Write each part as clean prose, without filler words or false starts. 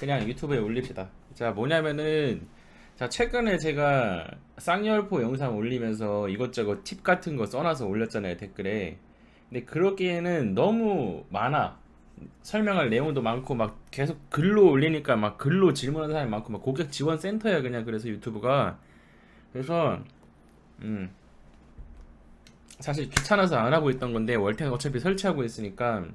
그냥 유튜브에 올립시다. 자, 뭐냐면은, 자, 최근에 제가 쌍열포 영상 올리면서 이것저것 팁 같은 거 써놔서 올렸잖아요, 댓글에. 근데 그러기에는 너무 많아. 설명할 내용도 많고, 막 계속 글로 올리니까 막 글로 질문하는 사람이 많고, 막 고객 지원 센터야, 그냥. 그래서 유튜브가. 그래서, 음, 사실 귀찮아서 안 하고 있던 건데, 월텐 어차피 설치하고 있으니까,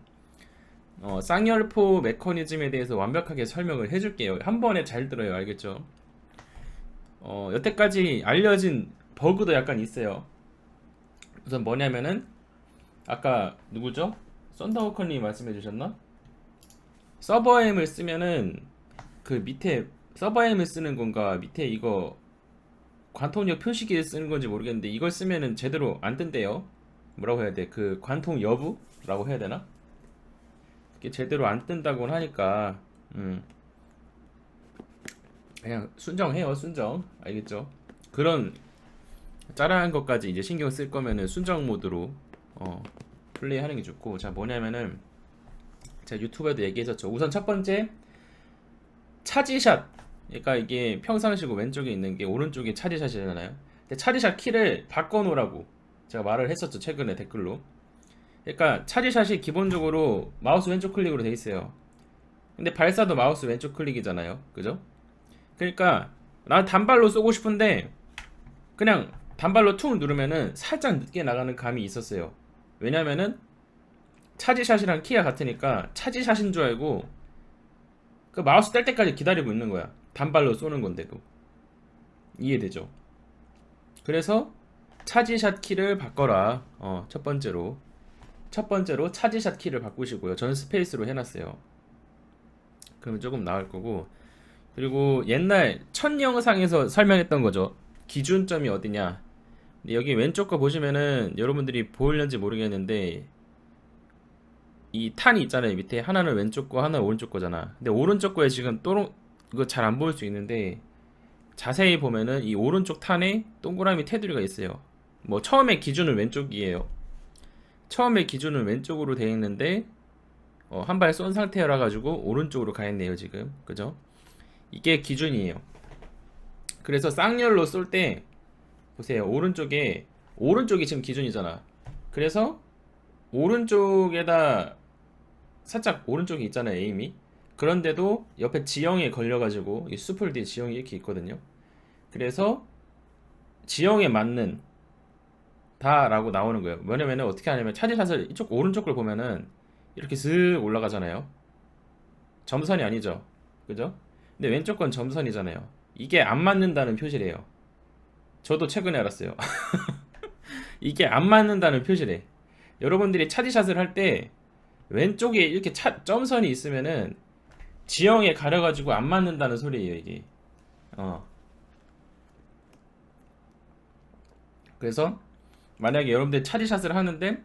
쌍열포 메커니즘에 대해서 완벽하게 설명을 해줄게요. 한 번에 잘 들어요, 알겠죠? 여태까지 알려진 버그도 약간 있어요. 우선 뭐냐면은 아까 누구죠? 썬더워커님이 말씀해 주셨나? 서버엠을 쓰면은 그 밑에 서버엠을 쓰는 건가 밑에 이거 관통력 표시기를 쓰는 건지 모르겠는데 이걸 쓰면은 제대로 안 뜬대요. 뭐라고 해야 돼? 그 관통 여부라고 해야 되나? 이게 제대로 안 뜬다고 하니까 그냥 순정해요, 순정. 알겠죠? 그런 짜라한 것까지 이제 신경 쓸 거면은 순정 모드로 어, 플레이하는 게 좋고. 자, 뭐냐면은 제가 유튜브에도 얘기했었죠. 우선 첫 번째 차지샷. 그러니까 이게 평상시고 왼쪽에 있는 게 오른쪽이 차지샷이잖아요. 근데 차지샷 키를 바꿔놓으라고 제가 말을 했었죠, 최근에 댓글로. 그러니까 차지샷이 기본적으로 마우스 왼쪽 클릭으로 돼 있어요. 근데 발사도 마우스 왼쪽 클릭이잖아요, 그죠? 그러니까 나 단발로 쏘고 싶은데 그냥 단발로 툭 누르면은 살짝 늦게 나가는 감이 있었어요. 왜냐면은 차지샷이랑 키가 같으니까 차지샷인 줄 알고 그 마우스 뗄 때까지 기다리고 있는 거야. 단발로 쏘는 건데도. 이해되죠? 그래서 차지샷 키를 바꿔라. 첫 번째로. 첫 번째로 차지샷 키를 바꾸시고요. 저는 스페이스로 해놨어요. 그러면 조금 나을 거고. 그리고 옛날 첫 영상에서 설명했던 거죠. 기준점이 어디냐. 여기 왼쪽 거 보시면은 여러분들이 보일는지 모르겠는데 이 탄이 있잖아요. 밑에 하나는 왼쪽 거, 하나는 오른쪽 거잖아. 근데 오른쪽 거에 지금 또롱 이거 잘 안 보일 수 있는데 자세히 보면은 이 오른쪽 탄에 동그라미 테두리가 있어요. 뭐 처음에 기준은 왼쪽이에요. 처음에 기준은 왼쪽으로 되어 있는데 한 발 쏜 상태라 가지고 오른쪽으로 가 있네요, 지금. 그죠? 이게 기준이에요. 그래서 쌍열로 쏠 때 보세요. 오른쪽이 지금 기준이잖아. 그래서 오른쪽에다 살짝 오른쪽에 있잖아요, 에임이. 그런데도 옆에 지형에 걸려가지고 이 수풀 뒤에 지형이 이렇게 있거든요. 그래서 지형에 맞는 다라고 나오는 거예요. 뭐냐면은 어떻게 하냐면 차지샷을 이쪽 오른쪽 걸 보면은 이렇게 슥 올라가잖아요. 점선이 아니죠, 그죠? 근데 왼쪽 건 점선이잖아요. 이게 안 맞는다는 표시래요. 저도 최근에 알았어요. 이게 안 맞는다는 표시래. 여러분들이 차지샷을 할 때 왼쪽에 이렇게 점선이 있으면은 지형에 가려가지고 안 맞는다는 소리예요, 이게. 어. 그래서 만약에 여러분들 차지샷을 하는데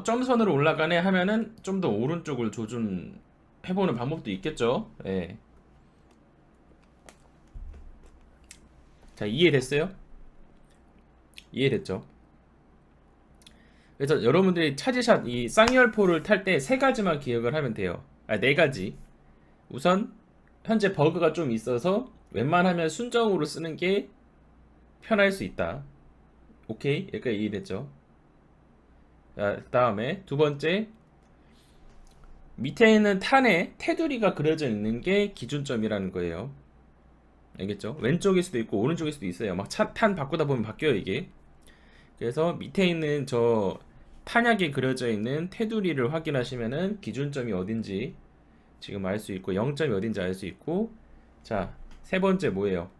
점선으로 올라가네 하면은 좀 더 오른쪽을 조준해보는 방법도 있겠죠. 예. 자, 이해됐어요? 이해됐죠? 그래서 여러분들이 차지샷 이 쌍열포를 탈 때 세 가지만 기억을 하면 돼요. 네 가지. 우선 현재 버그가 좀 있어서 웬만하면 순정으로 쓰는 게 편할 수 있다. 오케이? 여기까지 이해됐죠? 자, 그 다음에 두 번째, 밑에 있는 탄에 테두리가 그려져 있는 게 기준점이라는 거예요. 알겠죠? 왼쪽일 수도 있고 오른쪽일 수도 있어요. 막 탄 바꾸다 보면 바뀌어요, 이게. 그래서 밑에 있는 저 탄약에 그려져 있는 테두리를 확인하시면은 기준점이 어딘지 지금 알 수 있고 0점이 어딘지 알 수 있고. 자, 세 번째 뭐예요?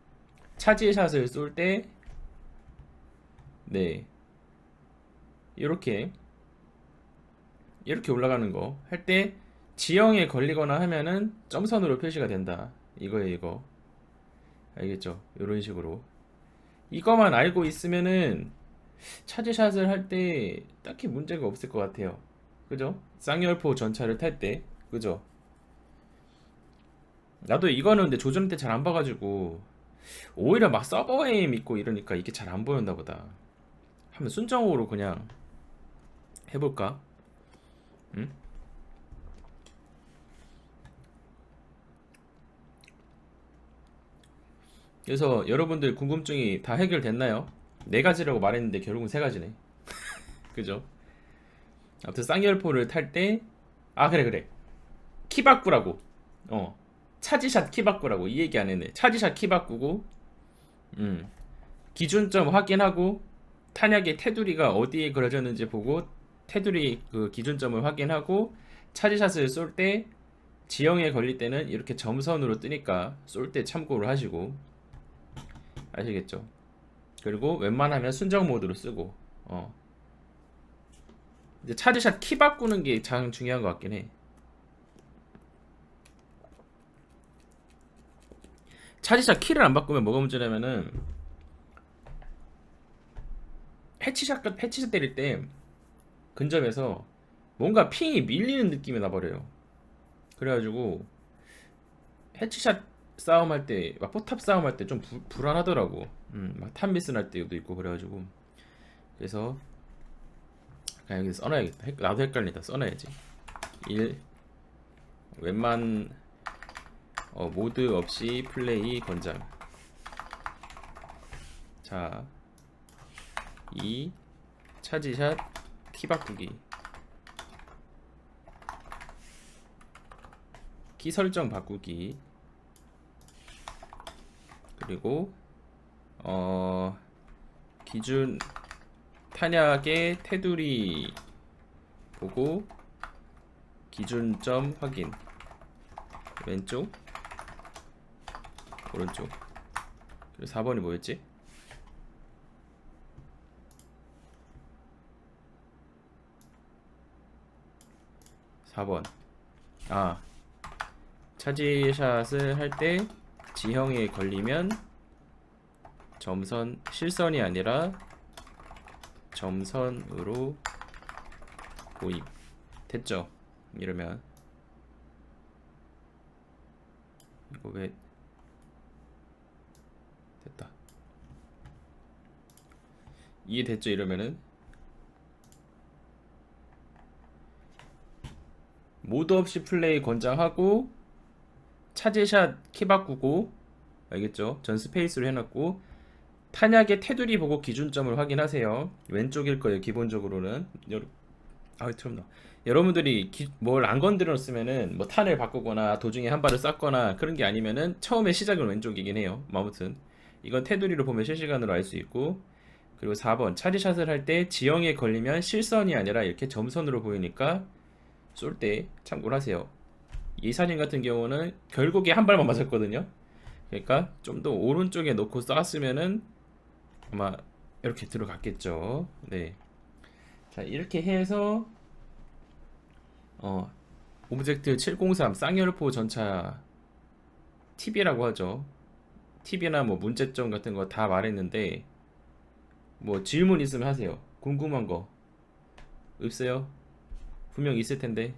차지샷을 쏠 때 네, 이렇게 올라가는 거 할 때 지형에 걸리거나 하면은 점선으로 표시가 된다. 이거예요, 이거. 알겠죠? 이런 식으로. 이거만 알고 있으면은 차지샷을 할 때 딱히 문제가 없을 것 같아요. 그죠? 쌍열포 전차를 탈 때. 그죠? 나도 이거는 근데 조준할 때 잘 안 봐가지고 오히려 막 서버에 믿고 이러니까 이게 잘 안 보였나 보다. 한번 순정으로 그냥 해볼까? 응? 그래서 여러분들 궁금증이 다 해결됐나요? 네 가지라고 말했는데 결국은 세 가지네. 그죠? 아무튼 쌍열포를 탈 때, 아, 그래. 키 바꾸라고. 어. 차지샷 키 바꾸라고. 이 얘기 안 했네. 차지샷 키 바꾸고, 음. 기준점 확인하고, 탄약의 테두리가 어디에 그려졌는지 보고, 테두리 그 기준점을 확인하고, 차지샷을 쏠 때, 지형에 걸릴 때는 이렇게 점선으로 뜨니까 쏠 때 참고를 하시고, 아시겠죠? 그리고 웬만하면 순정 모드로 쓰고, 이제 차지샷 키 바꾸는 게 가장 중요한 것 같긴 해. 차지샷 키를 안 바꾸면 뭐가 문제냐면은 해치샷 때릴 때 근접에서 뭔가 핑이 밀리는 느낌이 나버려요. 그래가지고 해치샷 싸움할 때, 막 포탑 싸움할 때 좀 불안하더라고. 막 탑미스 날 때도 있고 그래가지고 그래서 그냥 여기 써놔야겠다. 나도 헷갈린다. 써놔야지. 1 웬만 모드 없이 플레이 권장. 자, 2 차지샷 키 바꾸기. 키 설정 바꾸기. 그리고 기준 탄약의 테두리 보고 기준점 확인. 왼쪽 오른쪽. 그리고 4번이 뭐였지? 4번. 아, 차지샷을 할 때 지형에 걸리면 점선, 실선이 아니라 점선으로 보임. 됐죠? 이러면 이거 왜 됐다. 이해됐죠? 이러면은 모드 없이 플레이 권장하고 차지샷 키 바꾸고, 알겠죠? 전 스페이스로 해놨고, 탄약의 테두리 보고 기준점을 확인하세요. 왼쪽일 거예요, 기본적으로는. 참나. 여러분들이 뭘 안 건드렸으면은 뭐 탄을 바꾸거나 도중에 한 발을 쐈거나 그런 게 아니면은 처음에 시작은 왼쪽이긴 해요. 아무튼 이건 테두리로 보면 실시간으로 알 수 있고, 그리고 4번 차지샷을 할 때 지형에 걸리면 실선이 아니라 이렇게 점선으로 보이니까 쏠 때 참고를 하세요. 이사님 같은 경우는 결국에 한 발만 맞았거든요. 그러니까 좀 더 오른쪽에 놓고 쐈으면은 아마 이렇게 들어갔겠죠. 네. 자, 이렇게 해서 오브젝트 703 쌍열포 전차 팁이라고 하죠. 팁이나 뭐 문제점 같은 거 다 말했는데, 뭐 질문 있으면 하세요. 궁금한 거 없어요? 분명 있을 텐데.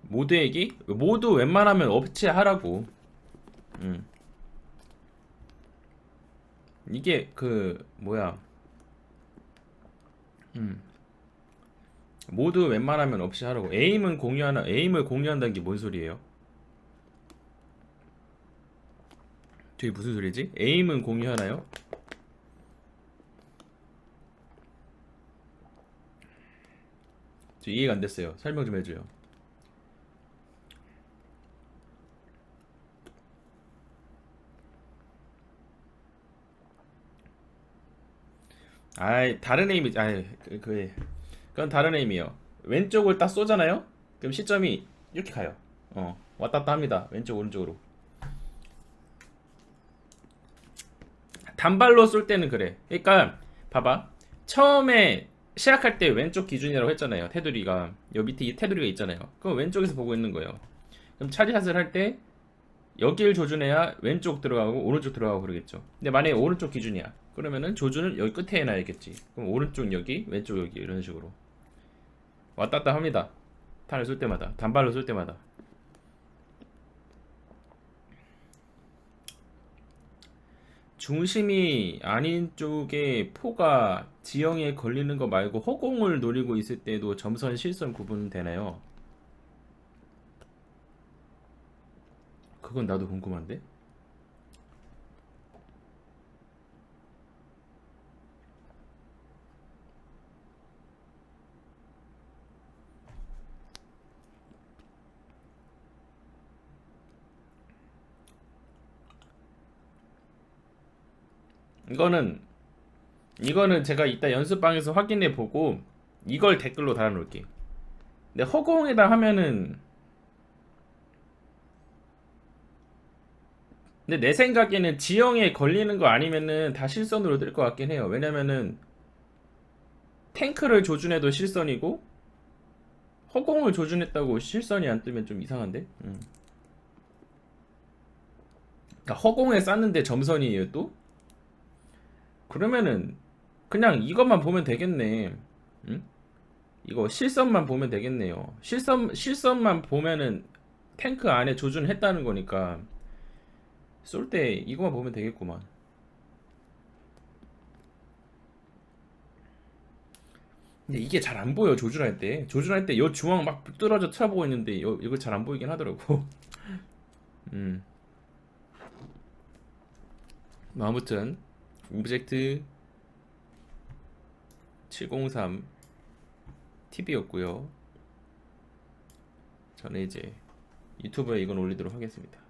모드 얘기? 모드 웬만하면 업체하라고. 이게 그 뭐야, 모드 웬만하면 없이 하라고. 에임을 공유한다는 게 뭔 소리예요? 저게 무슨 소리지? 에임은 공유하나요? 저 이해가 안 됐어요. 설명 좀 해줘요. 아이, 다른 에임이, 그건 다른 에임이에요. 왼쪽을 딱 쏘잖아요? 그럼 시점이 이렇게 가요. 왔다 갔다 합니다. 왼쪽, 오른쪽으로. 단발로 쏠 때는 그래. 그러니까, 봐봐. 처음에 시작할 때 왼쪽 기준이라고 했잖아요. 테두리가. 여 밑에 이 테두리가 있잖아요. 그럼 왼쪽에서 보고 있는 거예요. 그럼 차지샷을 할 때, 여길 조준해야 왼쪽 들어가고 오른쪽 들어가고 그러겠죠. 근데 만약에 오른쪽 기준이야. 그러면은 조준을 여기 끝에 해놔야겠지. 그럼 오른쪽 여기, 왼쪽 여기 이런 식으로 왔다 갔다 합니다. 탄을 쏠 때마다, 단발로 쏠 때마다. 중심이 아닌 쪽에 포가 지형에 걸리는 거 말고 허공을 노리고 있을 때도 점선 실선 구분 되나요? 그건 나도 궁금한데. 이거는 이거는 제가 이따 연습방에서 확인해 보고 이걸 댓글로 달아놓을게. 근데 허공에다 하면은, 근데 내 생각에는 지형에 걸리는 거 아니면은 다 실선으로 뜰 것 같긴 해요. 왜냐면은 탱크를 조준해도 실선이고 허공을 조준했다고 실선이 안 뜨면 좀 이상한데? 그러니까 허공에 쌌는데 점선이에요 또? 그러면은 그냥 이것만 보면 되겠네. 응? 이거 실선만 보면 되겠네요. 실선만 보면은 탱크 안에 조준했다는 거니까 쏠 때 이거만 보면 되겠구만. 근데 이게 잘 안 보여. 조준할 때 요 중앙 막 뚫어져 쳐보고 있는데 이거 잘 안 보이긴 하더라고. 음. 뭐 아무튼 오브젝트 703 TV였고요. 저는 이제 유튜브에 이건 올리도록 하겠습니다.